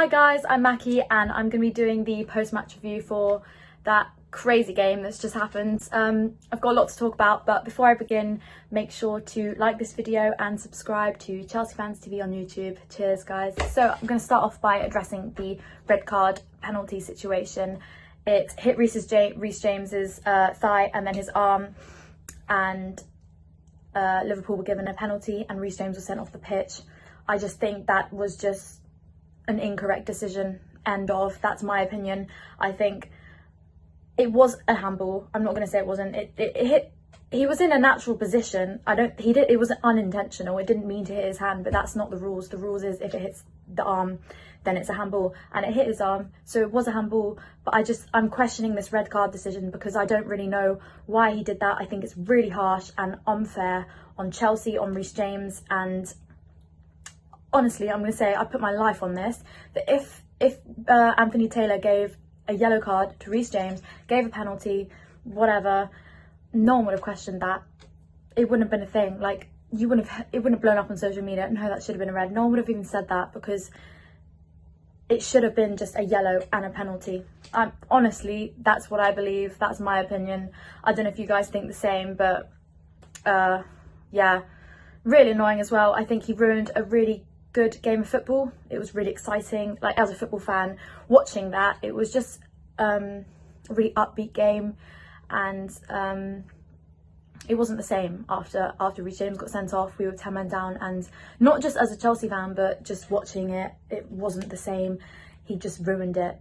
Hi guys, I'm Macky and I'm going to be doing the post-match review for that crazy game that's just happened. I've got a lot to talk about, but before I begin, make sure to like this video and subscribe to Chelsea Fans TV on YouTube. Cheers guys. So I'm going to start off by addressing the red card penalty situation. It hit Reece James's thigh and then his arm, and Liverpool were given a penalty and Reece James was sent off the pitch. I just think that was just an incorrect decision. End of. That's my opinion. I think it was a handball. I'm not going to say it wasn't. It hit. He was in a natural position. It wasn't unintentional. It didn't mean to hit his hand, but that's not the rules. The rules is if it hits the arm, then it's a handball, and it hit his arm, so it was a handball. But I'm questioning this red card decision because I don't really know why he did that. I think it's really harsh and unfair on Chelsea, on Reece James, and honestly, I'm going to say I put my life on this, that if Anthony Taylor gave a yellow card to Reece James, gave a penalty, whatever, no one would have questioned that. It wouldn't have been a thing. Like, it wouldn't have blown up on social media. No, that should have been a red. No one would have even said that because it should have been just a yellow and a penalty. Honestly, that's what I believe. That's my opinion. I don't know if you guys think the same, but yeah, really annoying as well. I think he ruined a really good game of football. It was really exciting. Like, as a football fan watching that, it was just a really upbeat game, and it wasn't the same after Reece James got sent off. We were 10 men down, and not just as a Chelsea fan, but just watching it, it wasn't the same. He just ruined it.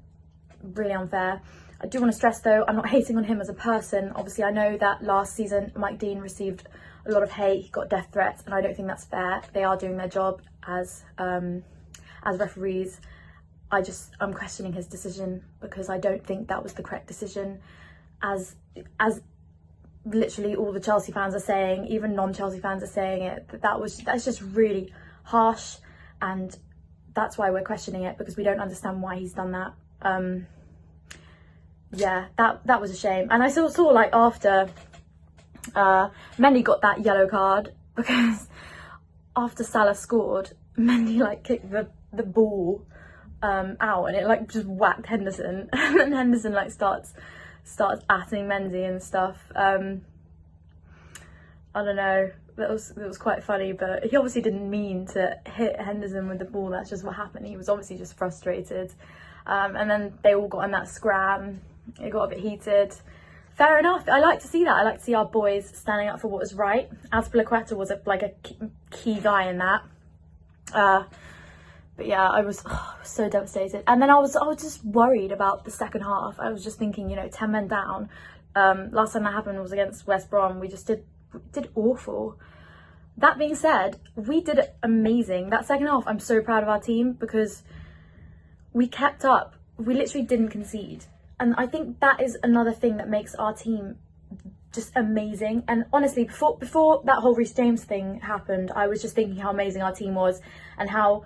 Really unfair. I do want to stress though, I'm not hating on him as a person. Obviously, I know that last season Mike Dean received a lot of hate. He got death threats, and I don't think that's fair. They are doing their job as referees. I'm questioning his decision because I don't think that was the correct decision, as literally all the Chelsea fans are saying, even non-Chelsea fans are saying it. That's just really harsh, and that's why we're questioning it, because we don't understand why he's done that. Yeah, that was a shame. And I saw like after Mendy got that yellow card, because after Salah scored, Mendy like kicked the ball out, and it like just whacked Henderson, and then Henderson like starts atting Mendy and stuff. I don't know, that was quite funny, but he obviously didn't mean to hit Henderson with the ball. That's just what happened. He was obviously just frustrated, and then they all got in that scram. It got a bit heated. Fair enough. I like to see that. I like to see our boys standing up for what was right. Azpilicueta was a key guy in that. But yeah, I was so devastated. And then I was just worried about the second half. I was just thinking, 10 men down. Last time that happened was against West Brom. We just did awful. That being said, we did amazing. That second half, I'm so proud of our team because we kept up. We literally didn't concede. And I think that is another thing that makes our team just amazing. And honestly, before that whole Reece James thing happened, I was just thinking how amazing our team was and how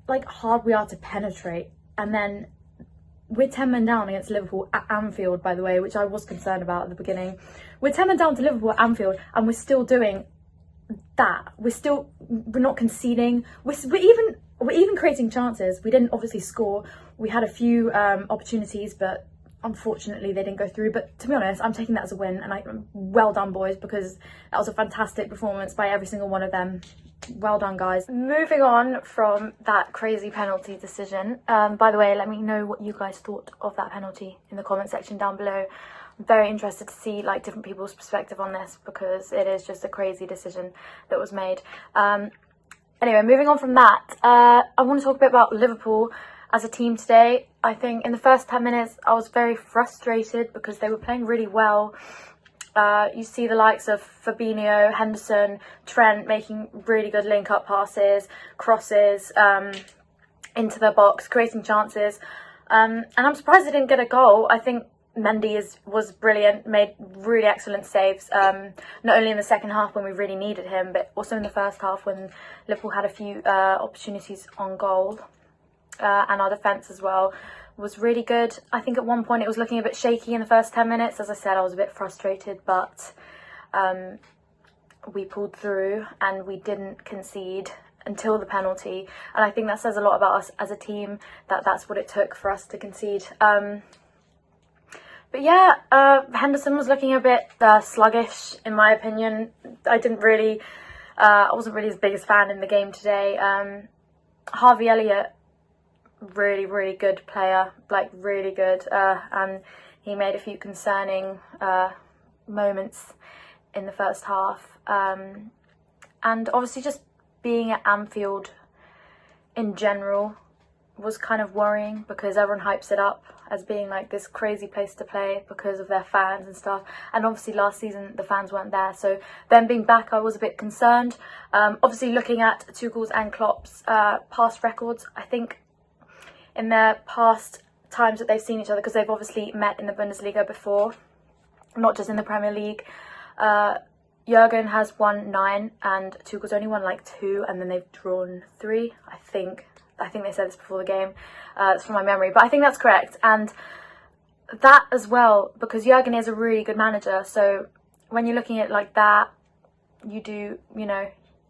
like hard we are to penetrate. And then we're 10 men down against Liverpool at Anfield, by the way, which I was concerned about at the beginning. We're 10 men down to Liverpool at Anfield, and we're still doing that. We're not conceding. We're even creating chances. We didn't obviously score. We had a few opportunities, but unfortunately they didn't go through. But to be honest, I'm taking that as a win, and well done, boys, because that was a fantastic performance by every single one of them. Well done, guys. Moving on from that crazy penalty decision. By the way, let me know what you guys thought of that penalty in the comment section down below. I'm very interested to see like different people's perspective on this, because it is just a crazy decision that was made. Anyway, moving on from that, I want to talk a bit about Liverpool as a team today. I think in the first 10 minutes, I was very frustrated because they were playing really well. You see the likes of Fabinho, Henderson, Trent making really good link-up passes, crosses into the box, creating chances. And I'm surprised they didn't get a goal. I think Mendy was brilliant, made really excellent saves, not only in the second half when we really needed him, but also in the first half when Liverpool had a few opportunities on goal. And our defence as well was really good. I think at one point it was looking a bit shaky in the first 10 minutes. As I said, I was a bit frustrated, but we pulled through and we didn't concede. until the penalty, and I think that says a lot about us as a team, that's what it took for us to concede. But yeah, Henderson was looking a bit sluggish in my opinion. I wasn't really his biggest fan in the game today. Harvey Elliott, really good player, like really good, and he made a few concerning moments in the first half, and obviously just being at Anfield in general was kind of worrying, because everyone hypes it up as being like this crazy place to play because of their fans and stuff, and obviously last season the fans weren't there, so them being back I was a bit concerned. Obviously looking at Tuchel's and Klopp's past records, I think in their past times that they've seen each other, because they've obviously met in the Bundesliga before, not just in the Premier League, Jurgen has won 9 and Tuchel's only won like 2, and then they've drawn 3, I think they said this before the game. It's from my memory, but I think that's correct. And that as well, because Jurgen is a really good manager, so when you're looking at it like that, you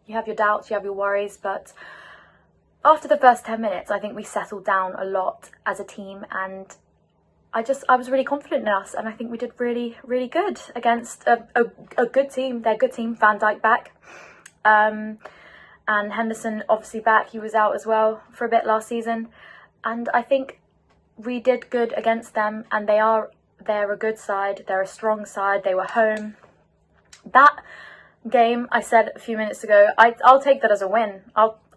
have your doubts, you have your worries, but after the first 10 minutes, I think we settled down a lot as a team, and I was really confident in us, and I think we did really good against a good team. They're a good team. Van Dijk back, and Henderson obviously back. He was out as well for a bit last season, and I think we did good against them. And they're a good side. They're a strong side. They were home. That game, I said a few minutes ago, I'll take that as a win.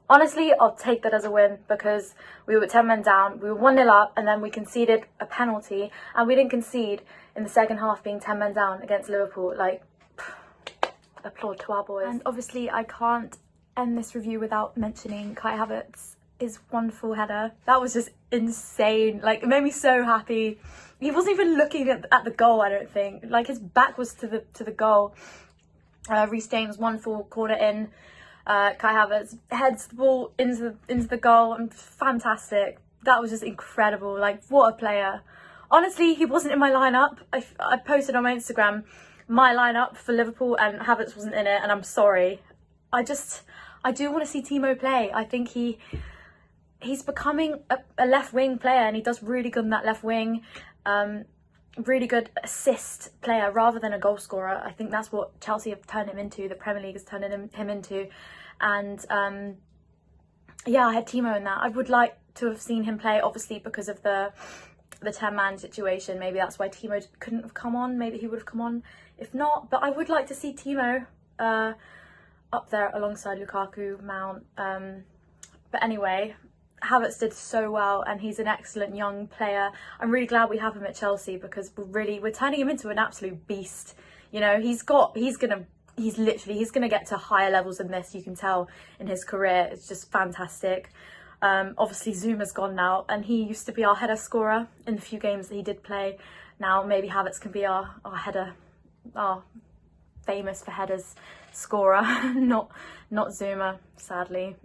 Honestly, I'll take that as a win, because we were 10 men down, we were 1-0 up, and then we conceded a penalty, and we didn't concede in the second half being 10 men down against Liverpool. Like, applaud to our boys. And obviously, I can't end this review without mentioning Kai Havertz's wonderful header. That was just insane. Like, it made me so happy. He wasn't even looking at the goal, I don't think. Like, his back was to the goal. Reece James, wonderful corner in. Kai Havertz heads the ball into the goal, and fantastic. That was just incredible. Like, what a player. Honestly, he wasn't in my lineup. I posted on my Instagram my lineup for Liverpool, and Havertz wasn't in it, and I'm sorry. I do want to see Timo play. I think he's becoming a left wing player, and he does really good in that left wing. Really good assist player rather than a goal scorer. I think that's what Chelsea have turned him into, the Premier League has turned him into. And yeah, I had Timo in that. I would like to have seen him play, obviously, because of the 10-man situation. Maybe that's why Timo couldn't have come on. Maybe he would have come on if not. But I would like to see Timo up there alongside Lukaku, Mount. But anyway, Havertz did so well, and he's an excellent young player. I'm really glad we have him at Chelsea, because we're turning him into an absolute beast. You know, he's gonna get to higher levels than this. You can tell in his career. It's just fantastic. Obviously Zuma's gone now, and he used to be our header scorer in the few games that he did play. Now maybe Havertz can be our header, our famous for headers scorer, not Zuma, sadly.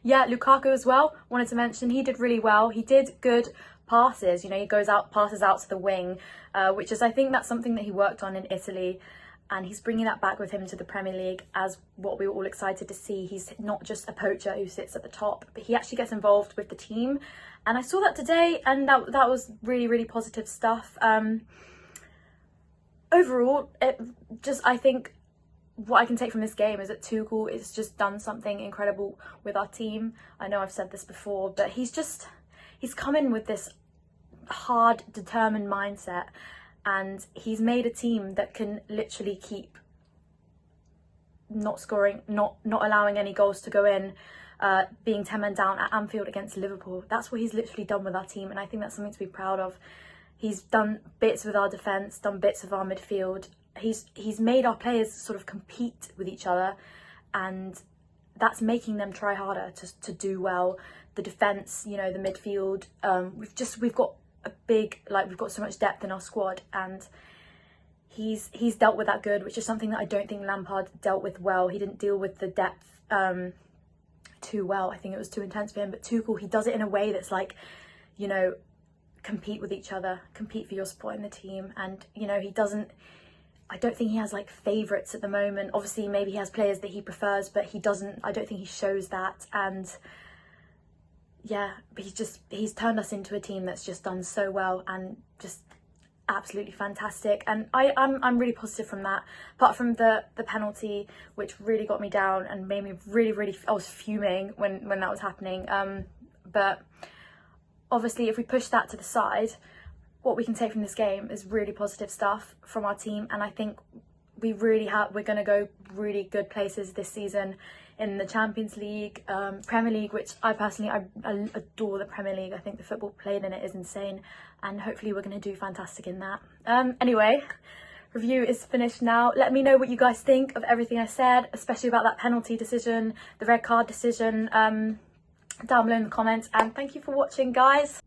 Yeah, Lukaku as well, wanted to mention, he did really well. He did good passes, you know, he passes out to the wing, which is, I think that's something that he worked on in Italy, and he's bringing that back with him to the Premier League as what we were all excited to see. He's not just a poacher who sits at the top, but he actually gets involved with the team, and I saw that today, and that was really positive stuff. Overall, I think what I can take from this game is that Tuchel has just done something incredible with our team. I know I've said this before, but he's come in with this hard, determined mindset, and he's made a team that can literally keep not scoring, not allowing any goals to go in, being 10 men down at Anfield against Liverpool. That's what he's literally done with our team, and I think that's something to be proud of. He's done bits with our defence, done bits of our midfield. He's made our players sort of compete with each other, and that's making them try harder to do well. The defence, you know, the midfield, we've got a big, like, we've got so much depth in our squad, and he's dealt with that good, which is something that I don't think Lampard dealt with well. He didn't deal with the depth too well. I think it was too intense for him. But Tuchel, he does it in a way that's like, you know, compete with each other, compete for your spot in the team, and you know, he doesn't. I don't think he has like favourites at the moment. Obviously maybe he has players that he prefers, but he doesn't, I don't think he shows that. And yeah, but he's turned us into a team that's just done so well and just absolutely fantastic. And I'm really positive from that, apart from the penalty, which really got me down and made me really, I was fuming when that was happening. But obviously if we push that to the side, what we can take from this game is really positive stuff from our team, and I think we're going to go really good places this season in the Champions League, Premier League, which I personally I adore the Premier League. I think the football played in it is insane, and hopefully we're going to do fantastic in that. Anyway, review is finished now. Let me know what you guys think of everything I said, especially about that penalty decision, the red card decision, down below in the comments, and thank you for watching, guys.